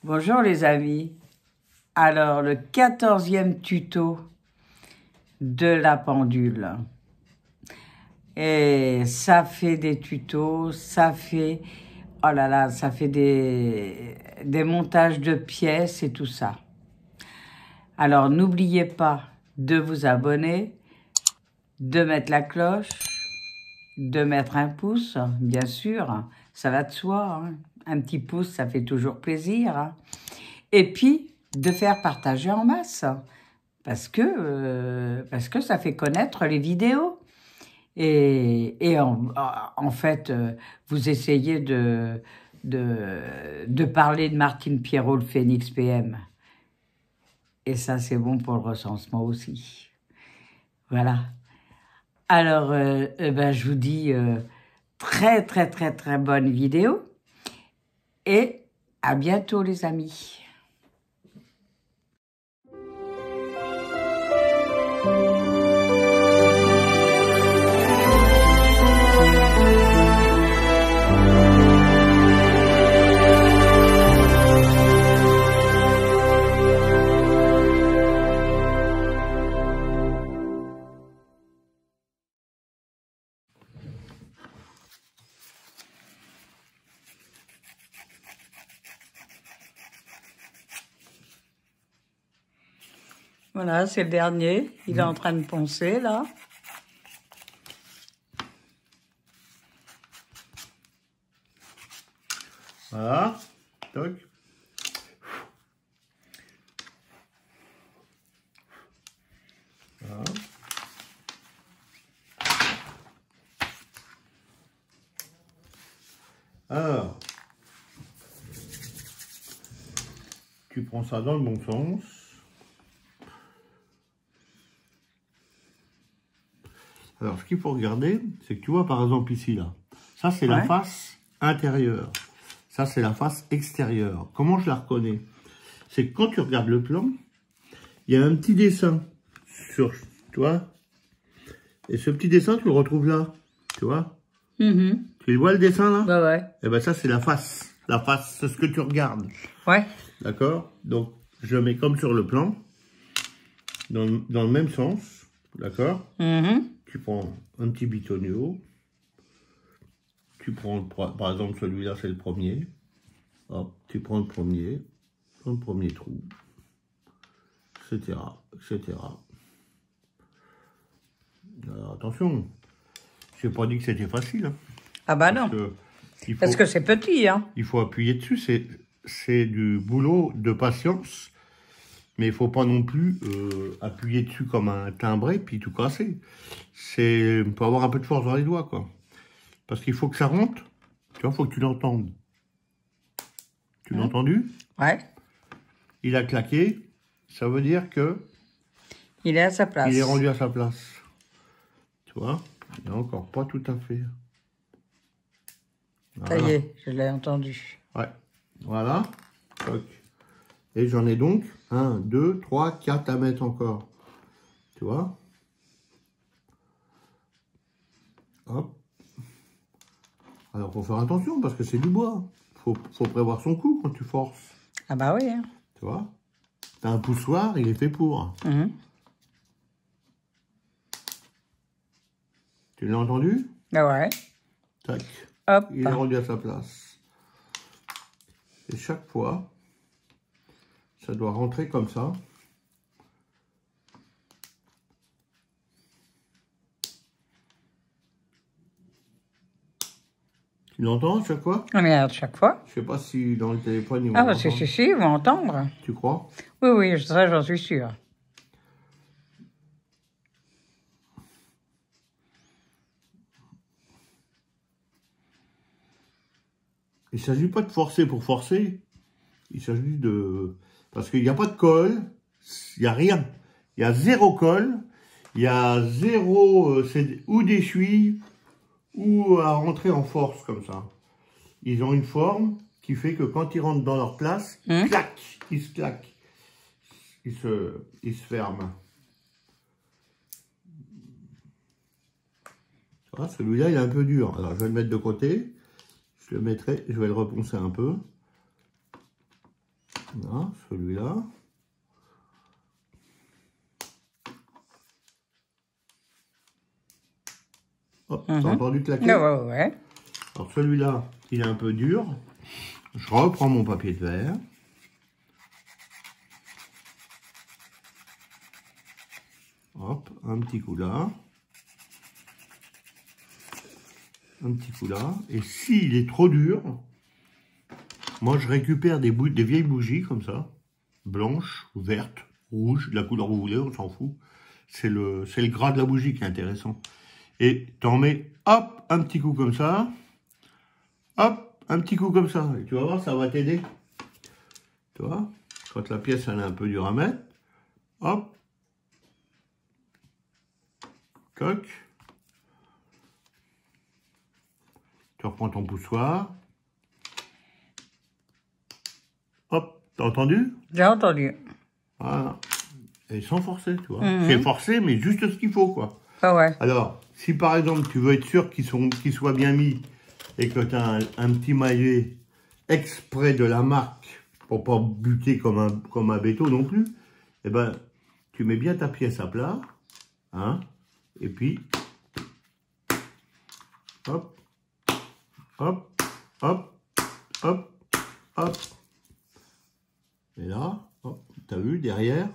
Bonjour les amis. Alors, le 14e tuto de la pendule. Et ça fait des tutos, ça fait, oh là là, ça fait des montages de pièces et tout ça. Alors, n'oubliez pas de vous abonner, de mettre la cloche, de mettre un pouce, bien sûr, ça va de soi, hein. Un petit pouce, ça fait toujours plaisir, hein. Et puis, de faire partager en masse, parce que ça fait connaître les vidéos. Et en fait, vous essayez de parler de Martine Pierrot, le Phénix PM. Et ça, c'est bon pour le recensement aussi. Voilà. Alors, je vous dis très bonne vidéo. Et à bientôt, les amis. Voilà, c'est le dernier. Il est en train de poncer, là. Voilà. Toc. Voilà. Alors, tu prends ça dans le bon sens. Alors, ce qu'il faut regarder, c'est que tu vois, par exemple, ici, là, ça, c'est la face intérieure. Ça, c'est la face extérieure. Comment je la reconnais? C'est que quand tu regardes le plan, il y a un petit dessin sur, tu vois, et ce petit dessin, tu le retrouves là, tu vois. Tu le vois, le dessin, là? Bah ouais. Et ben ça, c'est la face. La face, c'est ce que tu regardes. Ouais. D'accord? Donc, je mets comme sur le plan, dans le même sens. D'accord? Tu prends un petit bitonio. Tu prends, par exemple, celui-là, c'est le premier. Hop, tu prends le premier, dans le premier trou, etc., etc. Alors, attention, je n'ai pas dit que c'était facile. Hein, ah bah non, parce que c'est petit. Hein. Il faut appuyer dessus, c'est du boulot de patience. Mais il ne faut pas non plus appuyer dessus comme un timbré puis tout casser. Il faut avoir un peu de force dans les doigts, quoi. Parce qu'il faut que ça rentre. Tu vois, il faut que tu l'entendes. Tu l'as entendu? Ouais. Il a claqué. Ça veut dire que... il est à sa place. Il est rendu à sa place. Tu vois? Il n'est encore pas tout à fait. Voilà. Ça y est, je l'ai entendu. Ouais. Voilà. Toc. Et j'en ai donc 1, 2, 3, 4 à mettre encore. Tu vois? Hop. Alors, faut faire attention parce que c'est du bois. Faut prévoir son coup quand tu forces. Ah bah oui. Hein. Tu vois? T'as un poussoir, il est fait pour. Tu l'as entendu? Ah ouais. Tac. Hop. Il est rendu à sa place. Et chaque fois, ça doit rentrer comme ça. Tu l'entends chaque fois? On regarde chaque fois. Je sais pas si dans le téléphone, ils vont ah bah si, ils vont entendre. Tu crois? Oui, ça j'en suis sûr. Il ne s'agit pas de forcer pour forcer. Il s'agit de... Parce qu'il n'y a pas de colle, il n'y a rien. Il y a zéro colle, il y a zéro... c'est ou d'essuie, ou à rentrer en force comme ça. Ils ont une forme qui fait que quand ils rentrent dans leur place, clac, ils se claquent. Ils se ferment. Ah, celui-là, il est un peu dur. Alors, je vais le mettre de côté. Je le mettrai, je vais le reponcer un peu. Voilà, celui-là. Hop, t'as entendu claquer? Ouais. Alors celui-là, il est un peu dur. Je reprends mon papier de verre. Hop, un petit coup là. Un petit coup là. Et s'il est trop dur, moi je récupère des vieilles bougies comme ça. Blanches, vertes, rouges, de la couleur que vous voulez, on s'en fout. C'est le gras de la bougie qui est intéressant. Et t'en mets, hop, un petit coup comme ça. Hop, un petit coup comme ça. Et tu vas voir, ça va t'aider. Tu vois, quand la pièce elle est un peu dure à mettre. Hop. Toc. Tu reprends ton poussoir. Hop, t'as entendu? J'ai entendu. Voilà. Et sans forcer, tu vois. C'est forcé, mais juste ce qu'il faut, quoi. Ah ouais. Alors, si par exemple, tu veux être sûr qu'ils soient bien mis et que tu as un petit maillet exprès de la marque pour pas buter comme un béton non plus, eh ben, tu mets bien ta pièce à plat, hein, et puis, hop, hop, hop, hop, hop. Et là, tu as vu, derrière,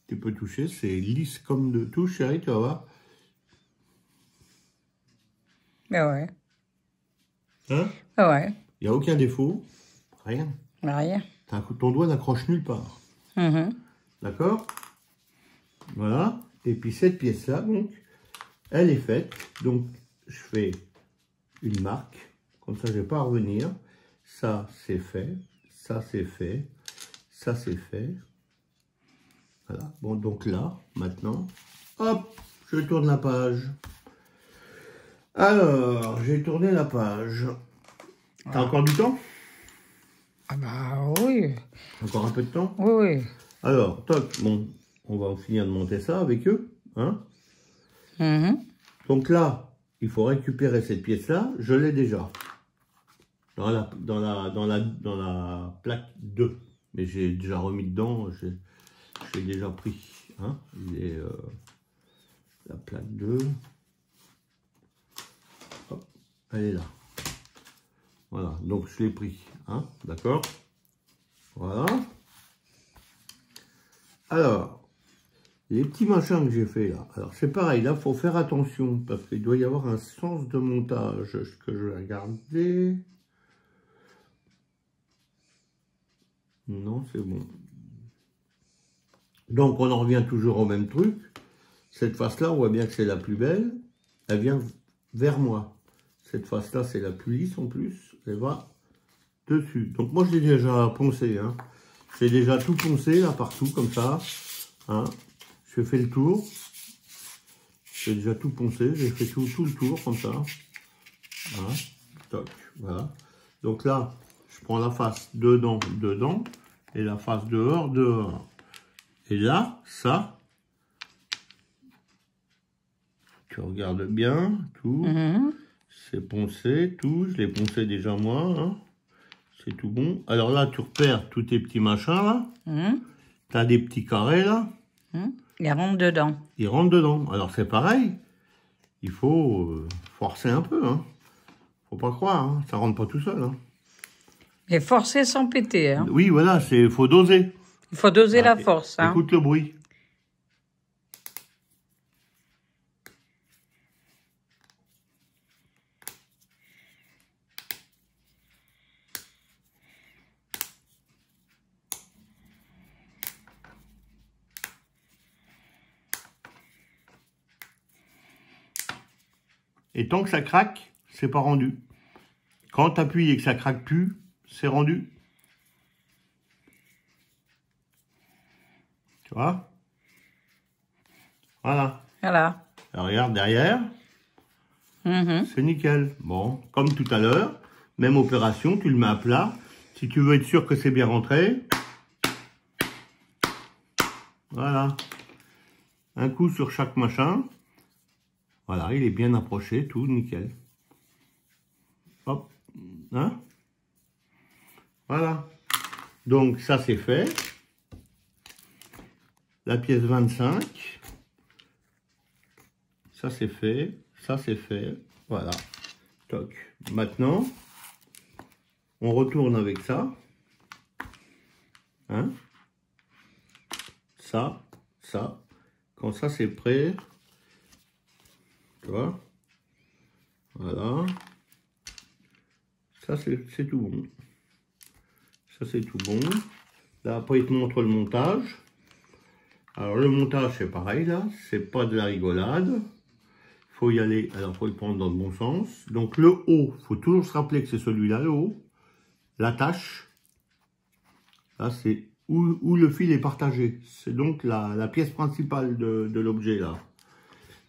tu peux toucher, c'est lisse comme de tout, chérie, tu vas voir. Ah ouais. Hein? Ah ouais. Il n'y a aucun défaut, rien. Rien. Ton doigt n'accroche nulle part. D'accord? Voilà. Et puis cette pièce-là, donc, elle est faite. Donc, je fais une marque. Comme ça, je ne vais pas revenir. Ça, c'est fait. Ça, c'est fait. Ça, c'est fait. Voilà. Bon, donc là, maintenant, hop, je tourne la page. Alors, j'ai tourné la page. T'as encore du temps? Ah bah oui. Encore un peu de temps? Oui, oui. Alors, toc, bon, on va finir de monter ça avec eux. Hein? Donc là, il faut récupérer cette pièce-là. Je l'ai déjà. Dans la plaque 2. Mais j'ai déjà remis dedans. J'ai déjà pris. Hein? La plaque 2. Hop, elle est là. Voilà, donc je l'ai pris. Hein? D'accord? Voilà. Alors, les petits machins que j'ai fait là. Alors c'est pareil, là il faut faire attention parce qu'il doit y avoir un sens de montage que je vais regarder. Non, c'est bon. Donc on en revient toujours au même truc. Cette face-là, on voit bien que c'est la plus belle. Elle vient vers moi. Cette face-là, c'est la plus lisse en plus. Elle va dessus. Donc moi je l'ai déjà poncé. Hein. J'ai déjà tout poncé là partout comme ça. Hein. Je fais le tour. J'ai déjà tout poncé. J'ai fait tout le tour comme ça. Voilà. Toc. Voilà. Donc là, je prends la face dedans, dedans. Et la face dehors, dehors. Et là, ça, tu regardes bien, tout. C'est poncé, tout. Je l'ai poncé déjà moi. Hein. C'est tout bon. Alors là, tu repères tous tes petits machins là. Tu as des petits carrés là. Ils rentrent dedans. Ils rentrent dedans. Alors c'est pareil. Il faut forcer un peu. Hein. Faut pas croire. Hein. Ça rentre pas tout seul. Hein. Et forcer sans péter. Hein. Oui, voilà. Faut doser. Il faut doser la force. Hein. Écoute le bruit. Et tant que ça craque, c'est pas rendu. Quand tu appuies et que ça craque plus, c'est rendu. Tu vois? Voilà. Voilà. Alors, regarde derrière. C'est nickel. Bon, comme tout à l'heure, même opération, tu le mets à plat. Si tu veux être sûr que c'est bien rentré. Voilà. Un coup sur chaque machin. Voilà, il est bien approché, tout nickel. Hop. Hein? Voilà. Donc ça c'est fait. La pièce 25. Ça c'est fait. Ça c'est fait. Voilà. Toc. Maintenant, on retourne avec ça. Hein? Ça. Quand ça c'est prêt. Tu vois? Voilà. Ça c'est tout bon. Ça c'est tout bon. Là après il te montre le montage. Alors le montage c'est pareil là, c'est pas de la rigolade. Faut y aller, alors faut le prendre dans le bon sens. Donc le haut, faut toujours se rappeler que c'est celui-là le haut. L'attache, là c'est où le fil est partagé. C'est donc la pièce principale de l'objet là.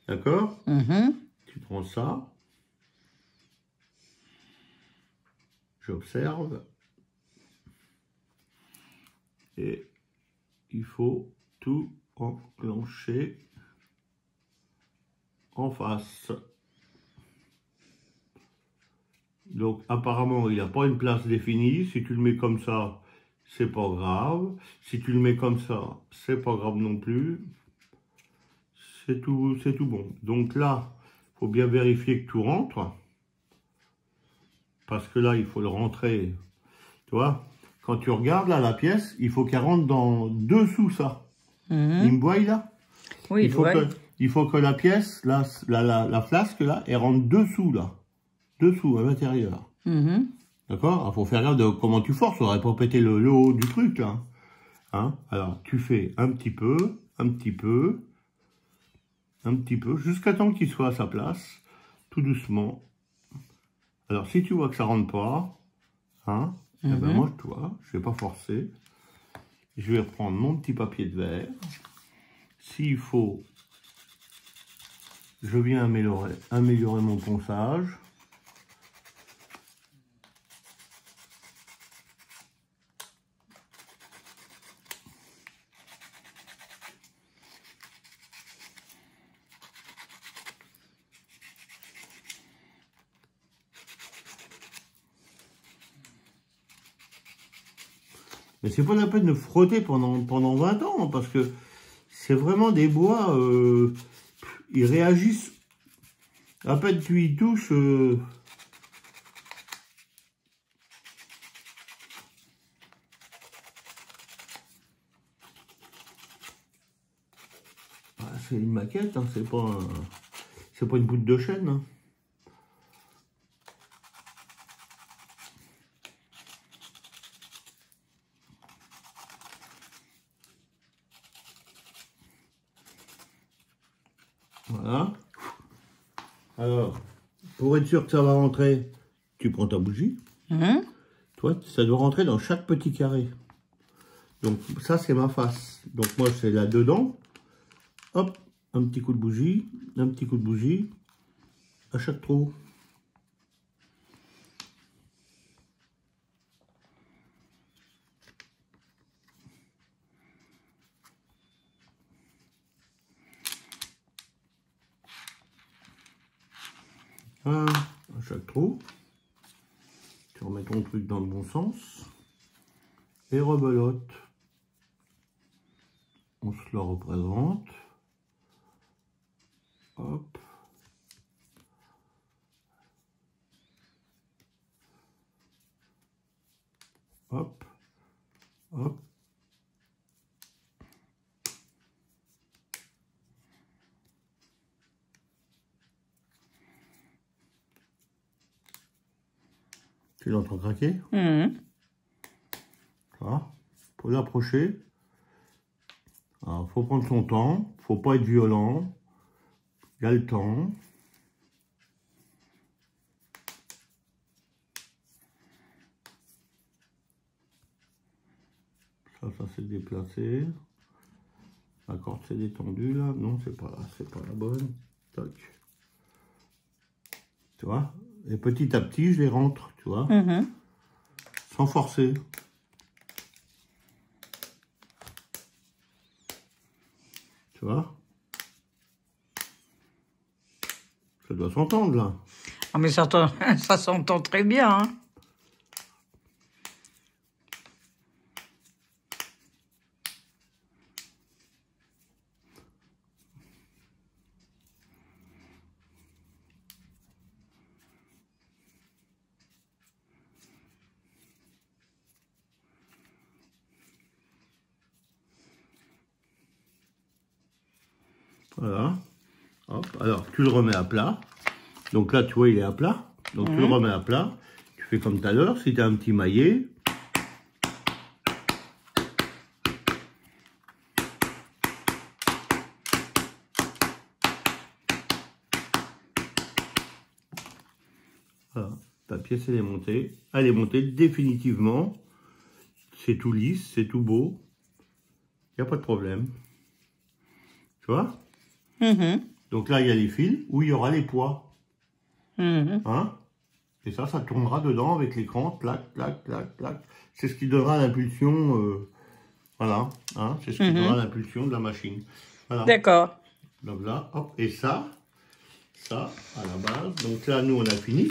D'accord? Tu prends ça. J'observe. Et il faut tout enclencher en face. Donc apparemment il n'a pas une place définie. Si tu le mets comme ça, c'est pas grave. Si tu le mets comme ça, c'est pas grave non plus. C'est tout bon. Donc là, il faut bien vérifier que tout rentre. Parce que là, il faut le rentrer. Tu vois, quand tu regardes là la pièce, il faut qu'elle rentre dans dessous ça. Il me voit là? Oui, il faut que la pièce, là, la flasque là, elle rentre dessous là. Dessous, à l'intérieur. D'accord? Il faut faire gaffe de comment tu forces. On n'aurait pas pété le haut du truc là. Hein? Alors, tu fais un petit peu, jusqu'à temps qu'il soit à sa place, tout doucement. Alors, si tu vois que ça rentre pas, hein, eh ben moi, je vais pas forcer. Je vais reprendre mon petit papier de verre. S'il faut, je viens améliorer mon ponçage. Mais c'est pas la peine de frotter pendant 20 ans, parce que c'est vraiment des bois, ils réagissent. À peine tu y touches. C'est une maquette, hein, c'est pas une bout de chêne. Hein. Voilà. Alors, pour être sûr que ça va rentrer, tu prends ta bougie. Toi, ça doit rentrer dans chaque petit carré. Donc, ça, c'est ma face. Donc, moi, c'est là-dedans. Hop, un petit coup de bougie, à chaque trou. Voilà, à chaque trou. Tu remets ton truc dans le bon sens. Et rebelote. On se le représente. Hop. Hop. Hop. Tu l'entends craquer? Voilà. Pour l'approcher. Alors, faut prendre son temps. Faut pas être violent. Il y a le temps. Ça s'est déplacé. La corde s'est détendue là. Non, c'est pas la bonne. Toc. Tu vois? Et petit à petit, je les rentre, tu vois? Sans forcer. Tu vois? Ça doit s'entendre là. Ah, mais ça s'entend très bien. Hein. Voilà. Hop. Alors, tu le remets à plat. Donc là, tu vois, il est à plat. Donc tu le remets à plat. Tu fais comme tout à l'heure. Si tu as un petit maillet. Voilà. Ta pièce, elle est montée. Elle est montée définitivement. C'est tout lisse, c'est tout beau. Il n'y a pas de problème. Tu vois? Donc là, il y a les fils où il y aura les poids. Hein? Et ça tournera dedans avec l'écran. Clac, clac, clac, clac. C'est ce qui donnera l'impulsion. Voilà. Hein? C'est ce qui donnera l'impulsion de la machine. Voilà. D'accord. Donc là, hop. Et ça, à la base. Donc là, nous, on a fini.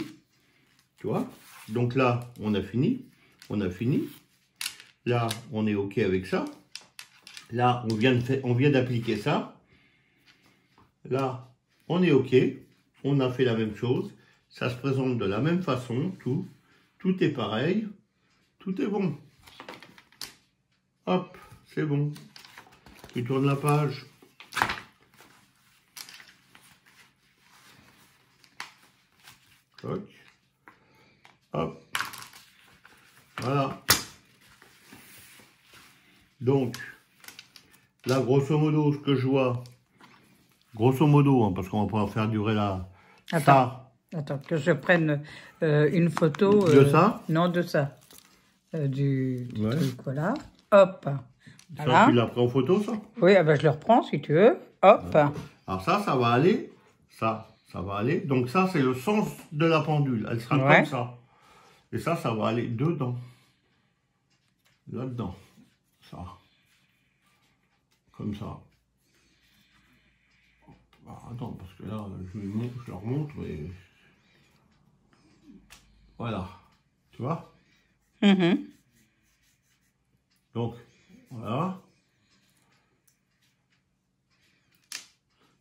Tu vois? Donc là, on a fini. On a fini. Là, on est OK avec ça. Là, on vient d'appliquer ça. Là, on est OK. On a fait la même chose. Ça se présente de la même façon. Tout est pareil. Tout est bon. Hop, c'est bon. Tu tournes la page. Toc. Hop. Voilà. Donc, là, grosso modo, ce que je vois, grosso modo, hein, parce qu'on va pas faire durer la... Attends, que je prenne une photo. De ça? Non, de ça. Du Ouais. truc, voilà. Hop. Voilà. Ça, tu l'as pris en photo, ça? Oui, ah ben, je le reprends si tu veux. Hop. Alors ça va aller. Ça va aller. Donc ça, c'est le sens de la pendule. Elle sera Ouais. comme ça. Et ça va aller dedans. Là-dedans. Ça. Comme ça. Alors, attends, parce que là, je leur montre et... Voilà. Tu vois? Donc, voilà.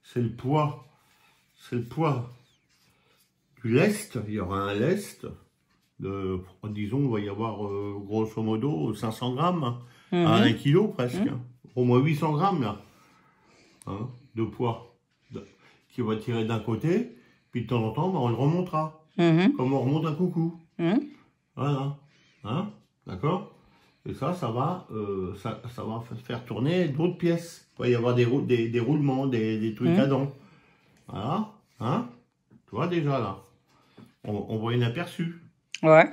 C'est le poids. C'est le poids du lest. Il y aura un lest. Disons, il va y avoir grosso modo 500 grammes. À 1 kilo presque. Au moins 800 grammes là. Hein, de poids. Qui va tirer d'un côté. Puis de temps en temps, on le remontera. Comme on remonte un coucou. Voilà. Hein? D'accord? Et ça va faire tourner d'autres pièces. Il va y avoir des roulements, des trucs à dents. Voilà. Hein? Tu vois déjà là. On voit une aperçu. Ouais.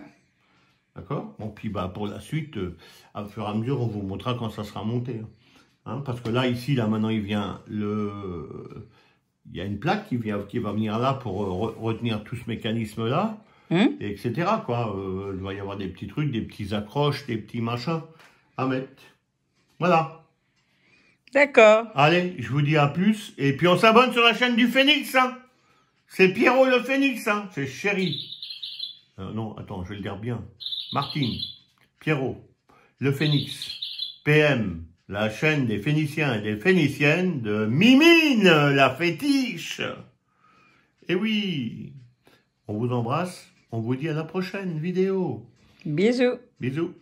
D'accord? Bon, puis bah, pour la suite, à fur et à mesure, on vous montrera quand ça sera monté. Hein? Parce que là, ici, là, maintenant, il vient il y a une plaque qui va venir là pour retenir tout ce mécanisme-là. Et etc. quoi. Il va y avoir des petits trucs, des petits accroches, des petits machins à mettre. Voilà. D'accord. Allez, je vous dis à plus. Et puis on s'abonne sur la chaîne du Phénix. Hein. C'est Pierrot le Phénix. Hein. C'est Chéri. Non, attends, je vais le dire bien. Martine, Pierrot, le Phénix, PM, la chaîne des Phéniciens et des Phéniciennes de Mimine, la fétiche. Et oui, on vous embrasse. On vous dit à la prochaine vidéo. Bisous. Bisous.